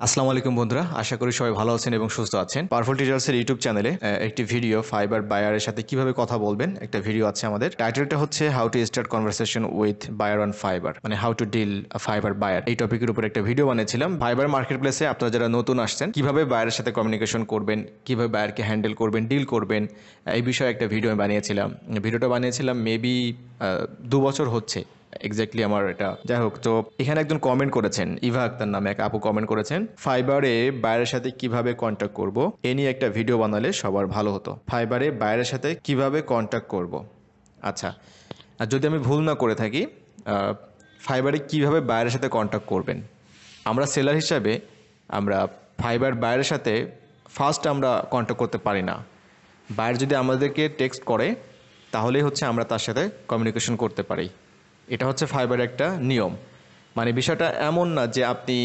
আসসালামু আলাইকুম বন্ধুরা, আশা করি সবাই ভালো আছেন এবং সুস্থ আছেন। পাওয়ারফুল টিচার্সের ইউটিউব চ্যানেলে একটি ভিডিও ফাইবার বায়ারের সাথে কিভাবে কথা বলবেন একটা ভিডিও আছে আমাদের। টাইটেলটা হচ্ছে how to start conversation with buyer on Fiverr, মানে how to deal Fiverr buyer. এই টপিকের উপর একটা ভিডিও বানিয়েছিলাম। ফাইবার মার্কেট প্লেসে আপনারা যারা নতুন আসছেন কিভাবে বায়ারের সাথে কমিউনিকেশন করবেন, কিভাবে বায়ারকে হ্যান্ডেল করবেন, ডিল করবেন, এই বিষয়ে একটা ভিডিও আমি বানিয়েছিলাম। ভিডিওটা বানিয়েছিলাম মেবি 2 বছর হচ্ছে এক্স্যাক্টলি আমার এটা। যাই হোক, তো এখানে একজন কমেন্ট করেছেন, ইভা আক্তার নামে এক আপু কমেন্ট করেছেন, ফাইবারে বায়ারের সাথে কিভাবে কন্ট্যাক্ট করব এ নিয়ে একটা ভিডিও বানালে সবার ভালো হতো। ফাইবারে বায়ারের সাথে কিভাবে কন্ট্যাক্ট করব। আচ্ছা, আর যদি আমি ভুল না করে থাকি, ফাইবারে কিভাবে বায়ারের সাথে কন্ট্যাক্ট করবেন, আমরা সেলার হিসাবে আমরা ফাইবার বায়ারের সাথে ফার্স্ট আমরা কন্ট্যাক্ট করতে পারি না। বায়ার যদি আমাদেরকে টেক্সট করে তাহলেই হচ্ছে আমরা তার সাথে কমিউনিকেশন করতে পারি। এটা হচ্ছে ফাইবারের একটা নিয়ম। মানে বিষয়টা এমন না যে আপনি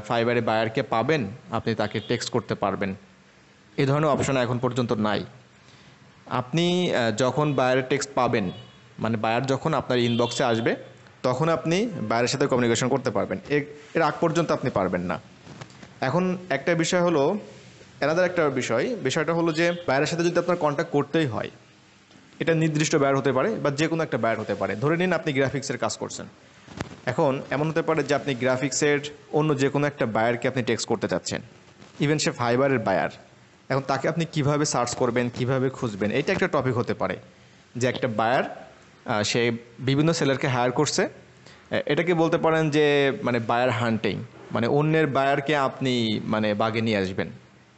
ফাইবারে বায়ারকে পাবেন, আপনি তাকে টেক্সট করতে পারবেন, এই ধরনের অপশন এখন পর্যন্ত নাই। আপনি যখন বায়ারের টেক্সট পাবেন, মানে বায়ার যখন আপনার ইনবক্সে আসবে তখন আপনি বায়ারের সাথে কমিউনিকেশন করতে পারবেন, এর আগ পর্যন্ত আপনি পারবেন না। এখন একটা বিষয় হলো, একটা বিষয়টা হলো যে বায়ারের সাথে যদি আপনার কন্ট্যাক্ট করতেই হয়, এটা নির্দিষ্ট বায়ার হতে পারে বা যে কোনো একটা বায়ার হতে পারে। ধরে নিন আপনি গ্রাফিক্সের কাজ করছেন, এখন এমন হতে পারে যে আপনি গ্রাফিক্সের অন্য যে কোনো একটা বায়ারকে আপনি টেক্সট করতে চাচ্ছেন, ইভেন সে ফাইবারের বায়ার। এখন তাকে আপনি কিভাবে সার্চ করবেন, কিভাবে খুঁজবেন, এটা একটা টপিক হতে পারে। যে একটা বায়ার সে বিভিন্ন সেলারকে হায়ার করছে, এটাকে বলতে পারেন যে মানে বায়ার হান্টিং, মানে অন্যের বায়ারকে আপনি মানে বাগে নিয়ে আসবেন,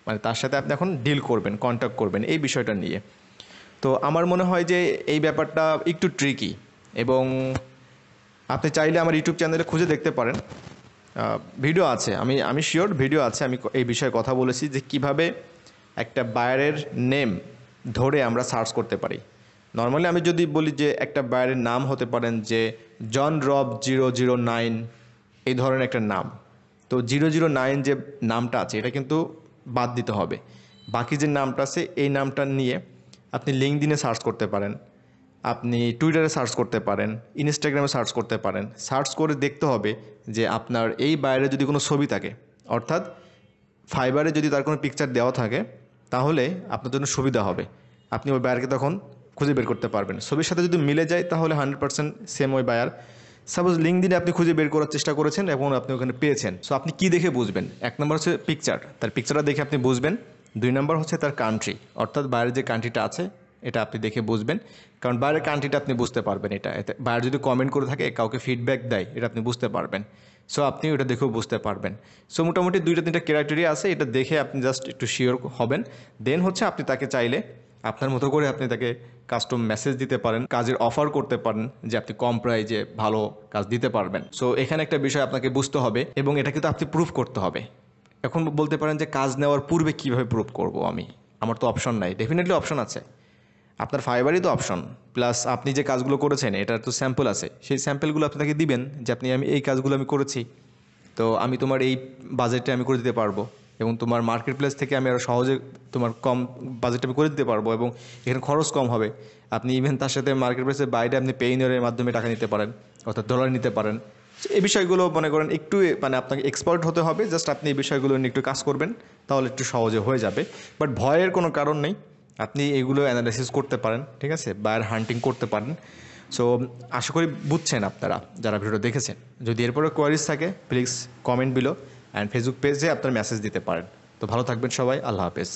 মানে তার সাথে আপনি এখন ডিল করবেন, কন্ট্যাক্ট করবেন এই বিষয়টা নিয়ে। তো আমার মনে হয় যে এই ব্যাপারটা একটু ট্রিকি, এবং আপনি চাইলে আমার ইউটিউব চ্যানেলে খুঁজে দেখতে পারেন, ভিডিও আছে, আমি শিওর ভিডিও আছে, আমি এই বিষয়ে কথা বলেছি যে কিভাবে একটা বায়ারের নেম ধরে আমরা সার্চ করতে পারি। নর্মালি আমি যদি বলি যে একটা বায়ারের নাম হতে পারেন যে জন রব 009, এই ধরনের একটা নাম, তো 009 যে নামটা আছে এটা কিন্তু বাদ দিতে হবে। বাকি যে নামটা আছে এই নামটা নিয়ে আপনি লিঙ্কডইনে সার্চ করতে পারেন, আপনি টুইটারে সার্চ করতে পারেন, ইনস্টাগ্রামে সার্চ করতে পারেন। সার্চ করে দেখতে হবে যে আপনার এই বায়ারে যদি কোনো ছবি থাকে, অর্থাৎ ফাইবারে যদি তার কোনো পিকচার দেওয়া থাকে, তাহলে আপনার জন্য সুবিধা হবে। আপনি ওই বায়ারকে তখন খুঁজে বের করতে পারবেন। ছবির সাথে যদি মিলে যায় তাহলে 100% সেম ওই বায়ার। সাপোজ লিঙ্কডইনে আপনি খুঁজে বের করার চেষ্টা করেছেন এবং আপনি ওখানে পেয়েছেন, সো আপনি কী দেখে বুঝবেন? 1 নম্বর হচ্ছে পিকচার, তার পিকচারটা দেখে আপনি বুঝবেন। 2 নম্বর হচ্ছে তার কান্ট্রি, অর্থাৎ বাইরের যে কান্ট্রিটা আছে এটা আপনি দেখে বুঝবেন, কারণ বাইরের কান্ট্রিটা আপনি বুঝতে পারবেন। এটা এতে বাইরে যদি কমেন্ট করে থাকে, কাউকে ফিডব্যাক দেয়, এটা আপনি বুঝতে পারবেন। সো আপনি ওটা দেখেও বুঝতে পারবেন। সো মোটামুটি 2-3টা ক্রাইটেরিয়া আছে, এটা দেখে আপনি জাস্ট একটু শিওর হবেন। দেন হচ্ছে আপনি তাকে চাইলে আপনার মতো করে আপনি তাকে কাস্টম মেসেজ দিতে পারেন, কাজের অফার করতে পারেন যে আপনি কম প্রাইজে ভালো কাজ দিতে পারবেন। সো এখানে একটা বিষয় আপনাকে বুঝতে হবে এবং এটা কিন্তু আপনি প্রুফ করতে হবে। এখন বলতে পারেন যে কাজ নেওয়ার পূর্বে কিভাবে প্রুফ করব আমি, আমার তো অপশন নাই। ডেফিনেটলি অপশন আছে, আপনার ফাইবারই তো অপশন। প্লাস আপনি যে কাজগুলো করেছেন এটার তো স্যাম্পল আছে, সেই স্যাম্পলগুলো আপনি তাকে দিবেন যে আমি এই কাজগুলো আমি করেছি, তো আমি তোমার এই বাজেটে আমি করে দিতে পারবো, এবং তোমার মার্কেট প্লেস থেকে আমি আরও সহজে তোমার কম বাজেটে আমি করে দিতে পারবো, এবং এখানে খরচ কম হবে। আপনি ইভেন তার সাথে মার্কেট প্লেসের বাইরে আপনি পেইনের মাধ্যমে টাকা নিতে পারেন, অর্থাৎ ডলার নিতে পারেন। এই বিষয়গুলো মনে করেন একটু মানে আপনাকে এক্সপার্ট হতে হবে, জাস্ট আপনি এই বিষয়গুলো নিয়ে একটু কাজ করবেন, তাহলে একটু সহজে হয়ে যাবে। বাট ভয়ের কোনো কারণ নেই, আপনি এগুলো অ্যানালাইসিস করতে পারেন, ঠিক আছে, বায়ার হান্টিং করতে পারেন। সো আশা করি বুঝছেন আপনারা যারা ভিডিওটা দেখেছেন। যদি এরপরে কোয়ারিজ থাকে please comment below, and Facebook পেজে আপনার মেসেজ দিতে পারেন। তো ভালো থাকবেন সবাই, আল্লাহ হাফেজ।